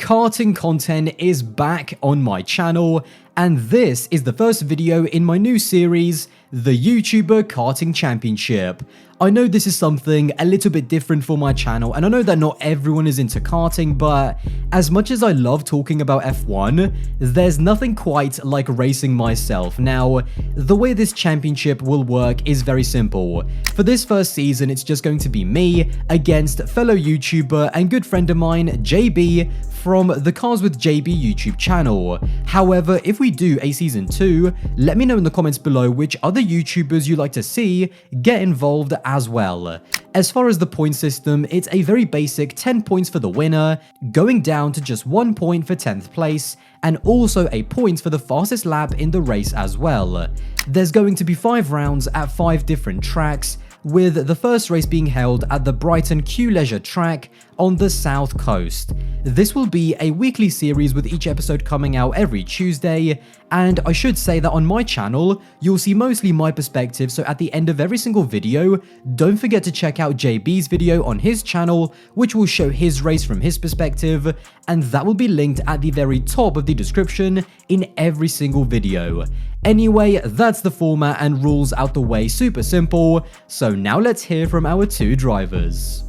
Karting content is back on my channel, and this is the first video in my new series, the YouTuber Karting Championship. I know this is something a little bit different for my channel, and I know that not everyone is into karting, but as much as I love talking about F1, there's nothing quite like racing myself. Now, the way this championship will work is very simple. For this first season, it's just going to be me against fellow YouTuber and good friend of mine, JB, from the Cars with JB YouTube channel. However, if we do a season 2, let me know in the comments below which other YouTubers you'd like to see get involved as well. As far as the point system, it's a very basic 10 points for the winner, going down to just 1 point for 10th place, and also a point for the fastest lap in the race as well. There's going to be 5 rounds at 5 different tracks, with the first race being held at the Brighton Q Leisure track on the south coast. This will be a weekly series with each episode coming out every Tuesday, and I should say that on my channel, you'll see mostly my perspective, so at the end of every single video, don't forget to check out JB's video on his channel, which will show his race from his perspective, and that will be linked at the very top of the description in every single video. Anyway, that's the format and rules out the way, super simple, so now let's hear from our 2 drivers.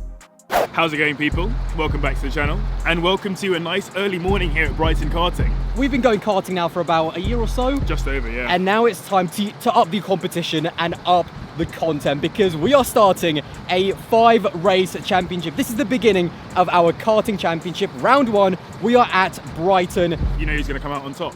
How's it going, people? Welcome back to the channel, and welcome to a nice early morning here at Brighton Karting. We've been going karting now for about a year or so. Just over, yeah. And now it's time to up the competition and up the content, because we are starting a 5-race championship. This is the beginning of our karting championship. Round 1, we are at Brighton. You know who's going to come out on top?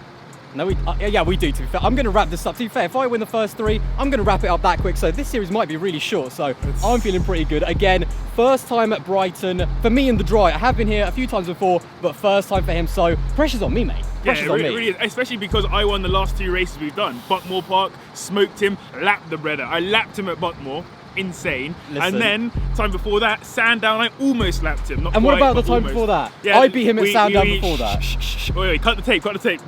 No, yeah, we do, to be fair. I'm going to wrap this up. To be fair, if I win the first 3, I'm going to wrap it up that quick. So this series might be really short, so I'm feeling pretty good. Again, first time at Brighton for me in the dry. I have been here a few times before, but first time for him, so pressure's on me, mate. Pressure's on me. Really is, especially because I won the last 2 races we've done. Buckmore Park, smoked him, lapped the breader. I lapped him at Buckmore. Insane. Listen. And then time before that, Sandown, I almost lapped him. Not and quite, what about the but time almost. before that? Yeah, I beat him at Sandown before that. Wait, cut the tape, cut the tape.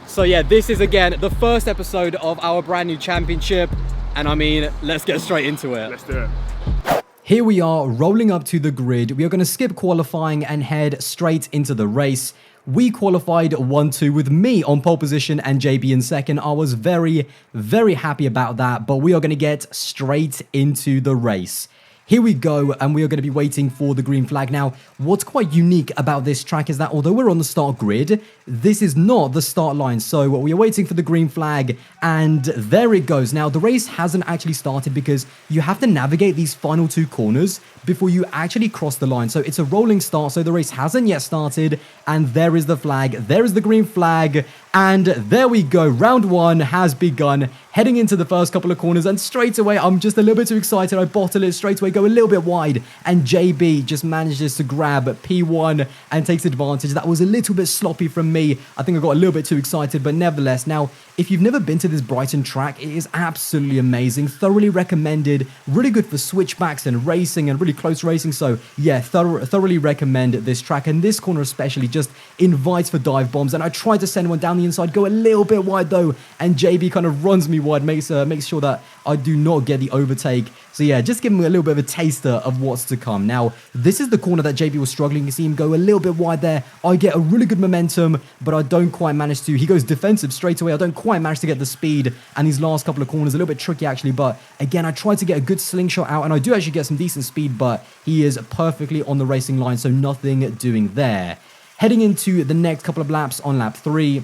So yeah, this is again the first episode of our brand new championship, and I mean, let's get straight into it. Let's do it. Here we are rolling up to the grid. We are going to skip qualifying and head straight into the race. We qualified 1-2 with me on pole position and JB in second. I was very, very happy about that, but we are going to get straight into the race. Here we go, and we are going to be waiting for the green flag. Now, what's quite unique about this track is that although we're on the start grid, this is not the start line. So we are waiting for the green flag, and there it goes. Now, the race hasn't actually started because you have to navigate these final 2 corners before you actually cross the line. So it's a rolling start, so the race hasn't yet started, and there is the flag. There is the green flag, and there we go. Round 1 has begun, heading into the first couple of corners, and straight away, I'm just a little bit too excited. I bottle it straight away, go a little bit wide, and JB just manages to grab P1 and takes advantage. That was a little bit sloppy from me. I think I got a little bit too excited, but nevertheless, now, if you've never been to this Brighton track, it is absolutely amazing. Thoroughly recommended. Really good for switchbacks and racing and really close racing. So yeah, thoroughly recommend this track. And this corner especially just invites for dive bombs. And I tried to send one down the inside, go a little bit wide though, and JB kind of runs me wide, makes sure that I do not get the overtake. So yeah, just give him a little bit of a taster of what's to come. Now, this is the corner that JB was struggling. You see him go a little bit wide there. I get a really good momentum, but I don't quite manage to. He goes defensive straight away. I don't quite manage to get the speed. And these last couple of corners, a little bit tricky actually. But again, I tried to get a good slingshot out, and I do actually get some decent speed, but he is perfectly on the racing line, so nothing doing there. Heading into the next couple of laps on lap 3.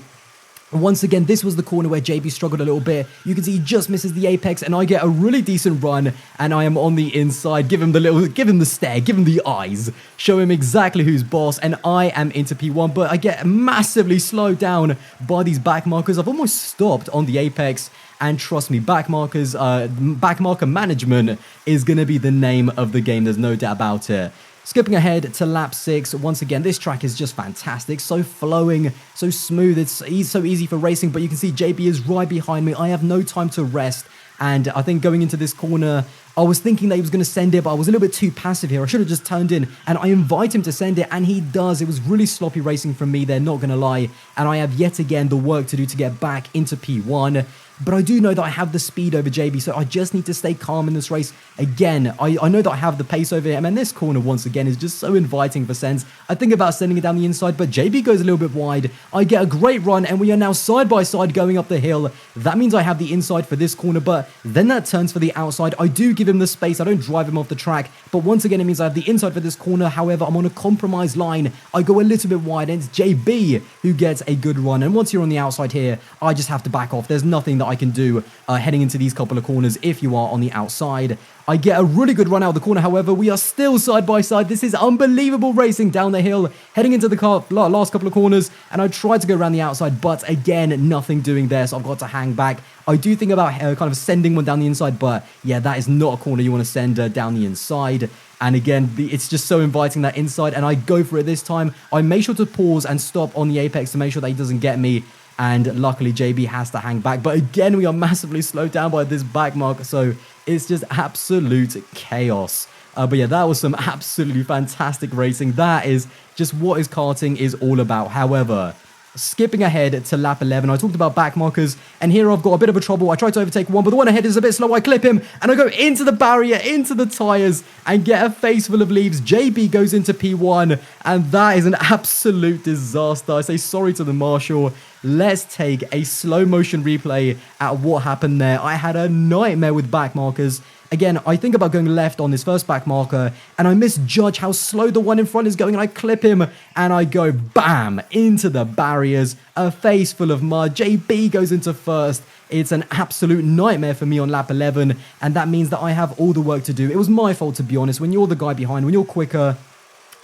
Once again, this was the corner where JB struggled a little bit. You can see he just misses the apex, and I get a really decent run, and I am on the inside. Give him the stare, give him the eyes, show him exactly who's boss, and I am into P1, but I get massively slowed down by these backmarkers. I've almost stopped on the apex, and trust me, backmarker management is going to be the name of the game. There's no doubt about it. Skipping ahead to lap 6, once again, this track is just fantastic, so flowing, so smooth, it's so easy for racing, but you can see JB is right behind me. I have no time to rest, and I think going into this corner, I was thinking that he was going to send it, but I was a little bit too passive here. I should have just turned in, and I invite him to send it, and he does. It was really sloppy racing from me there, not going to lie, and I have yet again the work to do to get back into P1. But I do know that I have the speed over JB, so I just need to stay calm in this race. Again, I know that I have the pace over him, and this corner, once again, is just so inviting for Sense. I think about sending it down the inside, but JB goes a little bit wide. I get a great run, and we are now side by side going up the hill. That means I have the inside for this corner, but then that turns for the outside. I do give him the space. I don't drive him off the track, but once again, it means I have the inside for this corner. However, I'm on a compromised line. I go a little bit wide, and it's JB who gets a good run. And once you're on the outside here, I just have to back off. There's nothing that I can do heading into these couple of corners if you are on the outside. I get a really good run out of the corner. However, we are still side by side. This is unbelievable racing down the hill, heading into the last couple of corners, and I tried to go around the outside, but again, nothing doing there, so I've got to hang back. I do think about kind of sending one down the inside, but yeah, that is not a corner you want to send down the inside. And again, it's just so inviting, that inside, and I go for it this time. I make sure to pause and stop on the apex to make sure that he doesn't get me. And luckily, JB has to hang back. But again, we are massively slowed down by this back mark. So it's just absolute chaos. But yeah, that was some absolutely fantastic racing. That is just what karting is all about. However, skipping ahead to lap 11, I talked about back markers, and here I've got a bit of a trouble. I try to overtake one, but the one ahead is a bit slow. I clip him, and I go into the barrier, into the tires, and get a face full of leaves. JB goes into P1, and that is an absolute disaster. I say sorry to the marshal. Let's take a slow motion replay at what happened there. I had a nightmare with back markers. Again, I think about going left on this first back marker, and I misjudge how slow the one in front is going, and I clip him, and I go bam into the barriers, a face full of mud. JB goes into first. It's an absolute nightmare for me on lap 11, and that means that I have all the work to do. It was my fault, to be honest. When you're the guy behind, when you're quicker,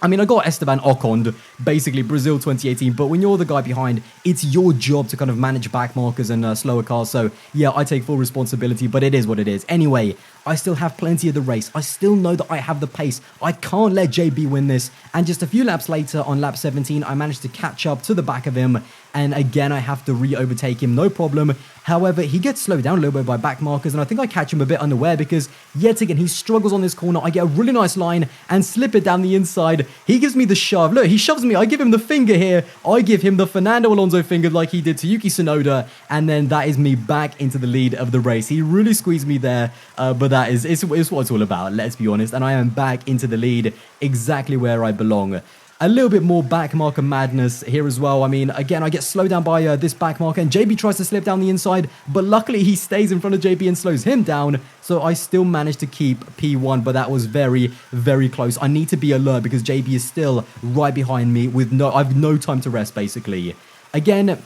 I mean, I got Esteban Ocon, basically Brazil 2018, but when you're the guy behind, it's your job to kind of manage back markers and slower cars. So yeah, I take full responsibility, but it is what it is. Anyway, I still have plenty of the race. I still know that I have the pace. I can't let JB win this. And just a few laps later on lap 17, I managed to catch up to the back of him. And again, I have to re-overtake him, no problem. However, he gets slowed down a little bit by back markers, and I think I catch him a bit unaware because, yet again, he struggles on this corner. I get a really nice line and slip it down the inside. He gives me the shove. Look, he shoves me. I give him the finger here. I give him the Fernando Alonso finger like he did to Yuki Tsunoda, and then that is me back into the lead of the race. He really squeezed me there, but that is it's what it's all about, let's be honest, and I am back into the lead, exactly where I belong. A little bit more back marker madness here as well. I mean, again, I get slowed down by this back marker, and JB tries to slip down the inside, but luckily he stays in front of JB and slows him down, so I still managed to keep P1, but that was very, very close. I need to be alert because JB is still right behind me with I've no time to rest, basically. Again,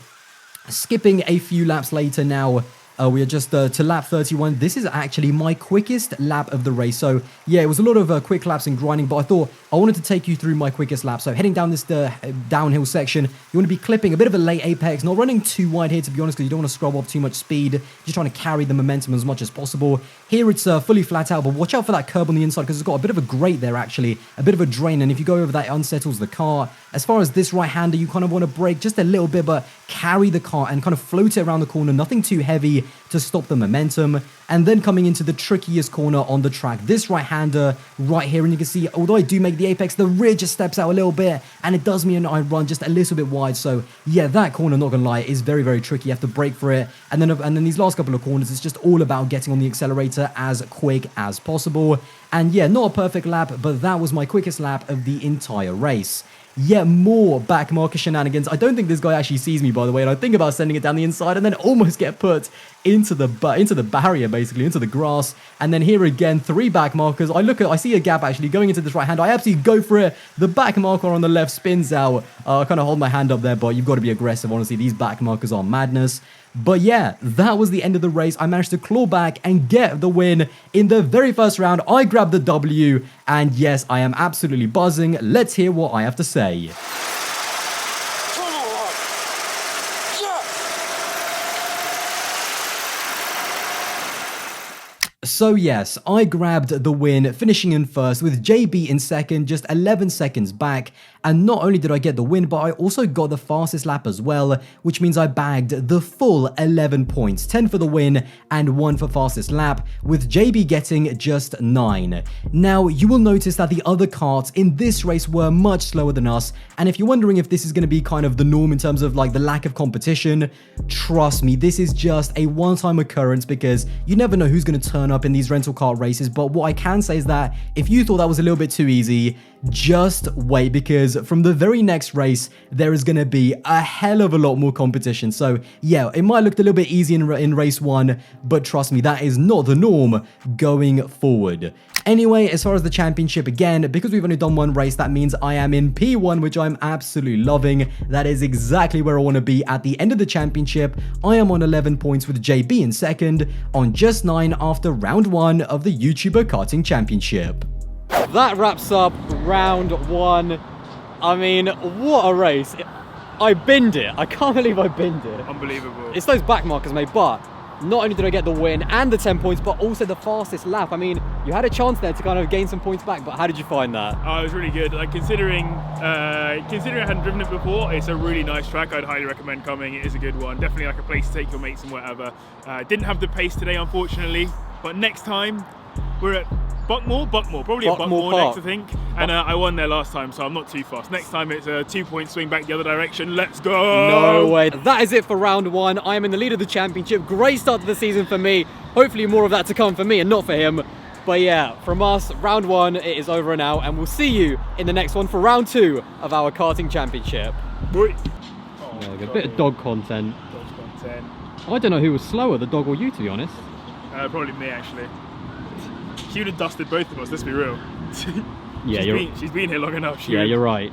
skipping a few laps later now, we are just to lap 31. This is actually my quickest lap of the race. So yeah, it was a lot of quick laps and grinding, but I thought I wanted to take you through my quickest lap. So heading down this downhill section, you want to be clipping a bit of a late apex, not running too wide here, to be honest, because you don't want to scrub off too much speed. Just trying to carry the momentum as much as possible. Here it's fully flat out, but watch out for that curb on the inside because it's got a bit of a grate there, actually, a bit of a drain, and if you go over that, it unsettles the car. As far as this right-hander, you kind of want to brake just a little bit, but carry the car and kind of float it around the corner, nothing too heavy to stop the momentum. And then coming into the trickiest corner on the track, this right-hander right here, and you can see, although I do make the apex, the rear just steps out a little bit, and it does mean I run just a little bit wide. So yeah, that corner, not gonna lie, is very, very tricky. You have to brake for it, and then these last couple of corners, it's just all about getting on the accelerator as quick as possible. And yeah, not a perfect lap, but that was my quickest lap of the entire race. Yet more back marker shenanigans. I don't think this guy actually sees me, by the way, and I think about sending it down the inside and then almost get put into the barrier, basically, into the grass. And then here again, 3 back markers. I see a gap actually going into this right hand. I absolutely go for it. The back marker on the left spins out. I kind of hold my hand up there, but you've got to be aggressive. Honestly, these back markers are madness. But yeah, that was the end of the race. I managed to claw back and get the win in the very first round. I grabbed the W, and yes, I am absolutely buzzing. Let's hear what I have to say. So yes, I grabbed the win, finishing in first with JB in second, just 11 seconds back. And not only did I get the win, but I also got the fastest lap as well, which means I bagged the full 11 points, 10 for the win and 1 for fastest lap, with JB getting just 9. Now, you will notice that the other karts in this race were much slower than us, and if you're wondering if this is going to be kind of the norm in terms of like the lack of competition, trust me, this is just a one-time occurrence because you never know who's going to turn up in these rental kart races. But what I can say is that if you thought that was a little bit too easy, just wait, because from the very next race, there is going to be a hell of a lot more competition. So yeah, it might look a little bit easy in race 1, but trust me, that is not the norm going forward. Anyway, as far as the championship, again, because we've only done one race, that means I am in P1, which I'm absolutely loving. That is exactly where I want to be at the end of the championship. I am on 11 points with JB in second, on just 9 after round 1 of the YouTuber Karting Championship. That wraps up round 1. I mean, what a race. I binned it. I can't believe I binned it. Unbelievable. It's those backmarkers, mate, but not only did I get the win and the 10 points, but also the fastest lap. I mean, you had a chance there to kind of gain some points back, but how did you find that? Oh, it was really good. Like considering I hadn't driven it before, it's a really nice track. I'd highly recommend coming. It is a good one. Definitely like a place to take your mates and whatever. Didn't have the pace today, unfortunately, but next time we're at Buckmore, probably at Buckmore next, I think. And I won there last time, so I'm not too fast. Next time it's a 2-point swing back the other direction. Let's go! No way. That is it for round 1. I am in the lead of the championship. Great start to the season for me. Hopefully more of that to come for me and not for him. But yeah, from us, round 1, it is over now, and we'll see you in the next one for round 2 of our karting championship. Boy. Yeah, a bit of dog content. Dog content. I don't know who was slower, the dog or you, to be honest. Probably me, actually. She would have dusted both of us, let's be real. Yeah, She's been here long enough. Yeah, you're right.